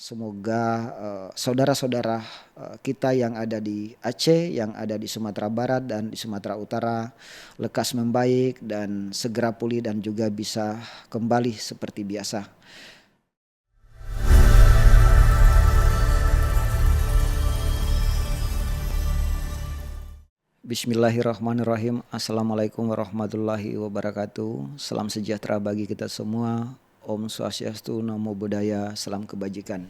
Semoga saudara-saudara kita yang ada di Aceh, yang ada di Sumatera Barat dan di Sumatera Utara lekas membaik dan segera pulih dan juga bisa kembali seperti biasa. Bismillahirrahmanirrahim. Assalamualaikum warahmatullahi wabarakatuh. Salam sejahtera bagi kita semua. Om Swastiastu, Namo Buddhaya, salam kebajikan.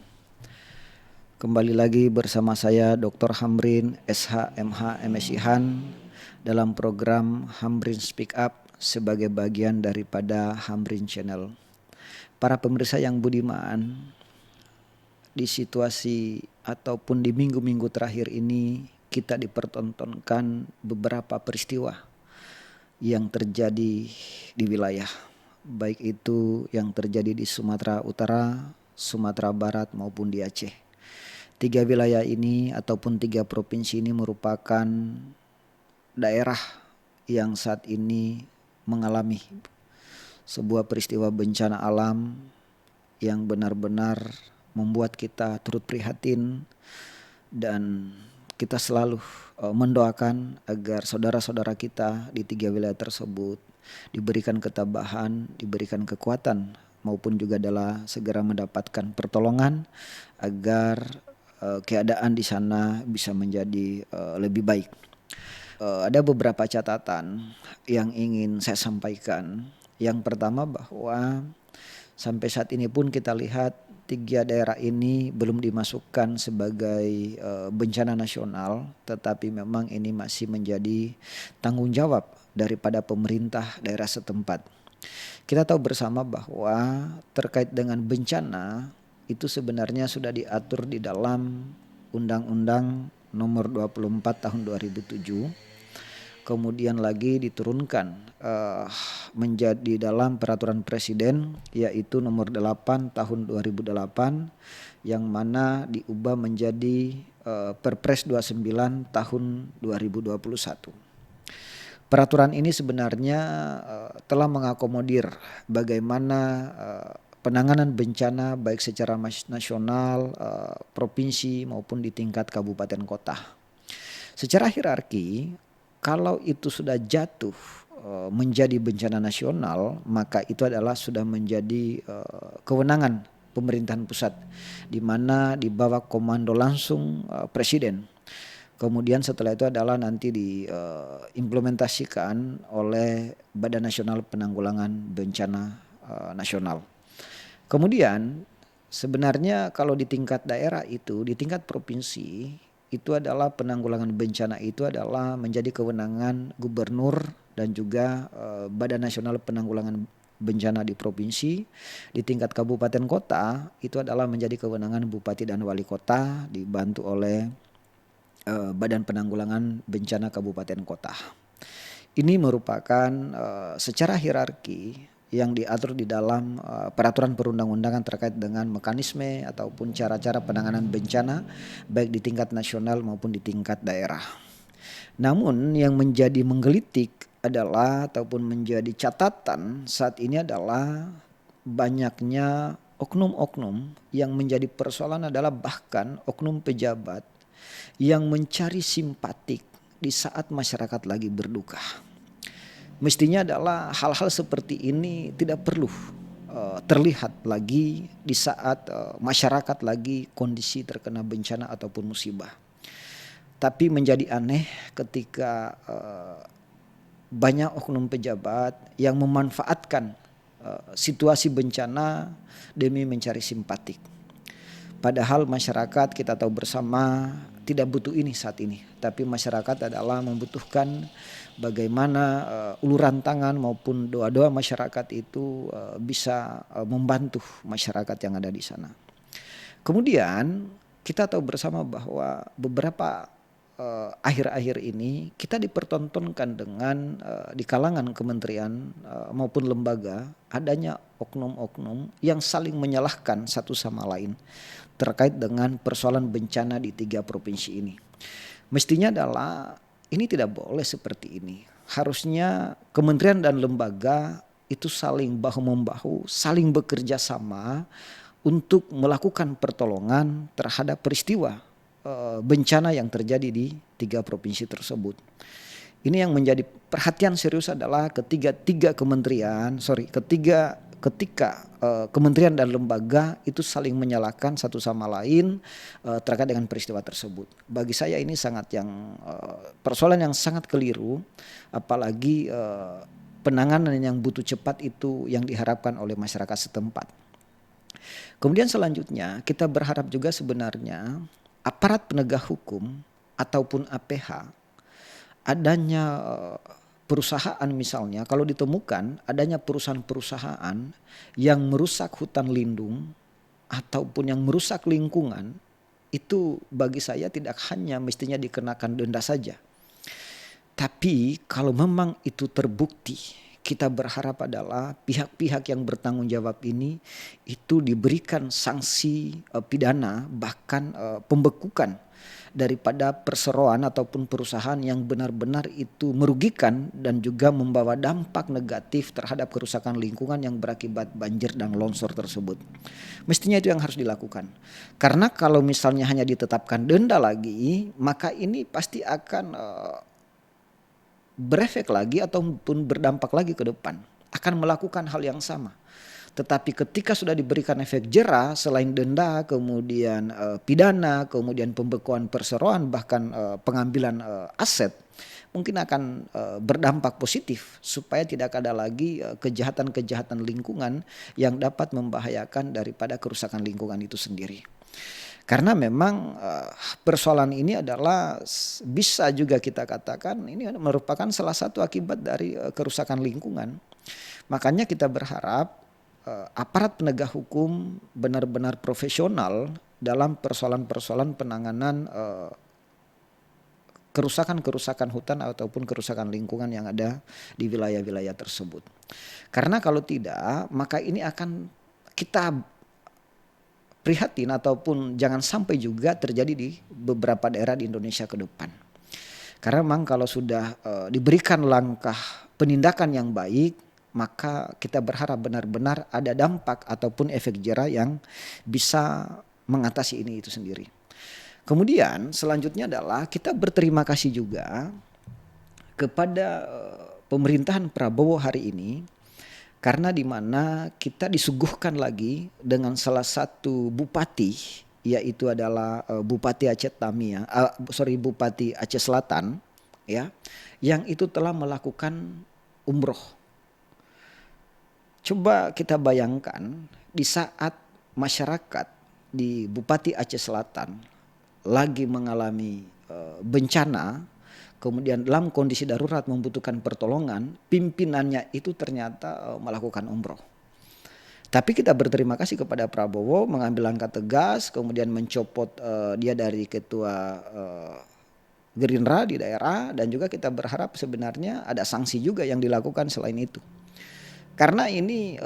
Kembali lagi bersama saya Dr. Hamrin, SH, MH, MSI Han dalam program Hamrin Speak Up sebagai bagian daripada Hamrin Channel. Para pemirsa yang budiman, di situasi ataupun di minggu-minggu terakhir ini kita dipertontonkan beberapa peristiwa yang terjadi di wilayah, baik itu yang terjadi di Sumatera Utara, Sumatera Barat maupun di Aceh. 3 wilayah ini ataupun 3 provinsi ini merupakan daerah yang saat ini mengalami sebuah peristiwa bencana alam yang benar-benar membuat kita turut prihatin, dan kita selalu mendoakan agar saudara-saudara kita di 3 wilayah tersebut diberikan ketabahan, diberikan kekuatan maupun juga adalah segera mendapatkan pertolongan agar keadaan di sana bisa menjadi lebih baik. Ada beberapa catatan yang ingin saya sampaikan. Yang pertama bahwa sampai saat ini pun kita lihat 3 daerah ini belum dimasukkan sebagai bencana nasional, tetapi memang ini masih menjadi tanggung jawab daripada pemerintah daerah setempat. Kita tahu bersama bahwa terkait dengan bencana itu sebenarnya sudah diatur di dalam Undang-Undang Nomor 24 Tahun 2007. Kemudian lagi diturunkan menjadi dalam peraturan presiden yaitu nomor 8 tahun 2008 yang mana diubah menjadi Perpres 29 tahun 2021. Peraturan ini sebenarnya telah mengakomodir bagaimana penanganan bencana baik secara nasional, provinsi maupun di tingkat kabupaten kota. Secara hierarki, kalau itu sudah jatuh menjadi bencana nasional, maka itu adalah sudah menjadi kewenangan pemerintahan pusat, di mana di bawah komando langsung presiden. Kemudian setelah itu adalah nanti diimplementasikan oleh Badan Nasional Penanggulangan Bencana Nasional. Kemudian sebenarnya kalau di tingkat daerah itu, di tingkat provinsi, itu adalah penanggulangan bencana itu adalah menjadi kewenangan gubernur dan juga Badan Nasional Penanggulangan Bencana di provinsi. Di tingkat kabupaten kota itu adalah menjadi kewenangan bupati dan wali kota dibantu oleh Badan Penanggulangan Bencana Kabupaten Kota. Ini merupakan secara hierarki yang diatur di dalam peraturan perundang-undangan terkait dengan mekanisme ataupun cara-cara penanganan bencana baik di tingkat nasional maupun di tingkat daerah. Namun yang menjadi menggelitik adalah ataupun menjadi catatan saat ini adalah banyaknya oknum-oknum yang menjadi persoalan adalah bahkan oknum pejabat yang mencari simpatik di saat masyarakat lagi berduka. Mestinya adalah hal-hal seperti ini tidak perlu terlihat lagi di saat masyarakat lagi kondisi terkena bencana ataupun musibah. Tapi menjadi aneh ketika banyak oknum pejabat yang memanfaatkan situasi bencana demi mencari simpatik. Padahal masyarakat kita tahu bersama tidak butuh ini saat ini, tapi masyarakat adalah membutuhkan bagaimana uluran tangan maupun doa-doa masyarakat itu bisa membantu masyarakat yang ada di sana. Kemudian kita tahu bersama bahwa beberapa akhir-akhir ini kita dipertontonkan dengan di kalangan kementerian maupun lembaga adanya oknum-oknum yang saling menyalahkan satu sama lain terkait dengan persoalan bencana di 3 provinsi ini. Mestinya adalah ini tidak boleh seperti ini. Harusnya kementerian dan lembaga itu saling bahu-membahu, saling bekerja sama untuk melakukan pertolongan terhadap peristiwa bencana yang terjadi di 3 provinsi tersebut. Ini yang menjadi perhatian serius adalah ketika kementerian dan lembaga itu saling menyalahkan satu sama lain terkait dengan peristiwa tersebut. Bagi saya ini persoalan yang sangat keliru, apalagi penanganan yang butuh cepat itu yang diharapkan oleh masyarakat setempat. Kemudian selanjutnya kita berharap juga sebenarnya aparat penegak hukum ataupun APH adanya perusahaan, misalnya kalau ditemukan adanya perusahaan-perusahaan yang merusak hutan lindung ataupun yang merusak lingkungan, itu bagi saya tidak hanya mestinya dikenakan denda saja. Tapi kalau memang itu terbukti, kita berharap adalah pihak-pihak yang bertanggung jawab ini itu diberikan sanksi pidana, bahkan pembekukan daripada perseroan ataupun perusahaan yang benar-benar itu merugikan dan juga membawa dampak negatif terhadap kerusakan lingkungan yang berakibat banjir dan longsor tersebut. Mestinya itu yang harus dilakukan. Karena kalau misalnya hanya ditetapkan denda lagi, maka ini pasti akan berefek lagi ataupun berdampak lagi ke depan, akan melakukan hal yang sama. Tetapi ketika sudah diberikan efek jera, selain denda, kemudian pidana, kemudian pembekuan perseroan, bahkan pengambilan aset, mungkin akan berdampak positif supaya tidak ada lagi kejahatan-kejahatan lingkungan yang dapat membahayakan daripada kerusakan lingkungan itu sendiri. Karena memang persoalan ini adalah bisa juga kita katakan ini merupakan salah satu akibat dari kerusakan lingkungan. Makanya kita berharap aparat penegak hukum benar-benar profesional dalam persoalan-persoalan penanganan kerusakan-kerusakan hutan ataupun kerusakan lingkungan yang ada di wilayah-wilayah tersebut. Karena kalau tidak, maka ini akan kita prihatin ataupun jangan sampai juga terjadi di beberapa daerah di Indonesia ke depan. Karena memang kalau sudah diberikan langkah penindakan yang baik, maka kita berharap benar-benar ada dampak ataupun efek jera yang bisa mengatasi ini itu sendiri. Kemudian selanjutnya adalah kita berterima kasih juga kepada pemerintahan Prabowo hari ini, karena di mana kita disuguhkan lagi dengan salah satu bupati, yaitu adalah Bupati Bupati Aceh Selatan, ya, yang itu telah melakukan umroh. Coba kita bayangkan di saat masyarakat di Bupati Aceh Selatan lagi mengalami bencana, kemudian dalam kondisi darurat membutuhkan pertolongan, pimpinannya itu ternyata melakukan umroh. Tapi kita berterima kasih kepada Prabowo mengambil langkah tegas, kemudian mencopot dia dari ketua Gerindra di daerah, dan juga kita berharap sebenarnya ada sanksi juga yang dilakukan selain itu. Karena ini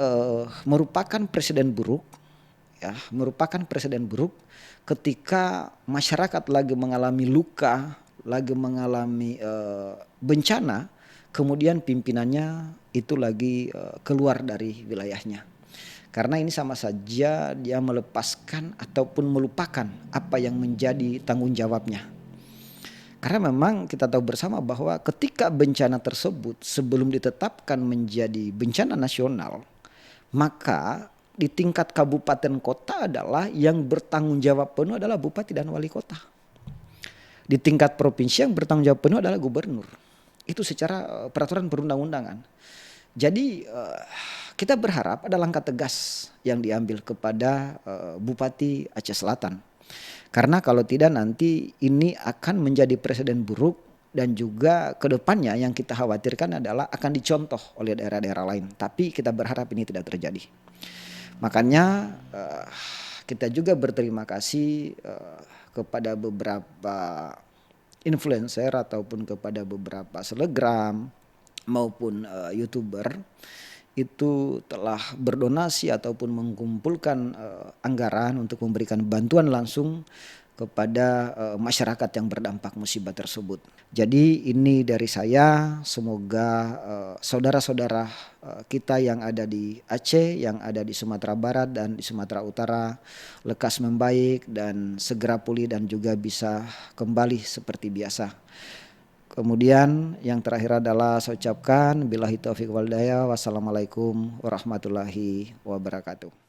merupakan presiden buruk, ya, merupakan presiden buruk ketika masyarakat lagi mengalami luka, lagi mengalami bencana, kemudian pimpinannya itu lagi keluar dari wilayahnya. Karena ini sama saja dia melepaskan ataupun melupakan apa yang menjadi tanggung jawabnya. Karena memang kita tahu bersama bahwa ketika bencana tersebut sebelum ditetapkan menjadi bencana nasional, maka di tingkat kabupaten kota adalah yang bertanggung jawab penuh adalah bupati dan wali kota. Di tingkat provinsi yang bertanggung jawab penuh adalah gubernur. Itu secara peraturan perundang-undangan. Jadi kita berharap ada langkah tegas yang diambil kepada Bupati Aceh Selatan. Karena kalau tidak nanti ini akan menjadi presiden buruk, dan juga kedepannya yang kita khawatirkan adalah akan dicontoh oleh daerah-daerah lain. Tapi kita berharap ini tidak terjadi. Makanya kita juga berterima kasih kepada beberapa influencer ataupun kepada beberapa selebgram maupun YouTuber itu telah berdonasi ataupun mengumpulkan anggaran untuk memberikan bantuan langsung kepada masyarakat yang berdampak musibah tersebut. Jadi ini dari saya, semoga saudara-saudara kita yang ada di Aceh, yang ada di Sumatera Barat dan di Sumatera Utara lekas membaik dan segera pulih dan juga bisa kembali seperti biasa. Kemudian yang terakhir adalah saya ucapkan billahi taufiq wal hidayah. Wassalamualaikum warahmatullahi wabarakatuh.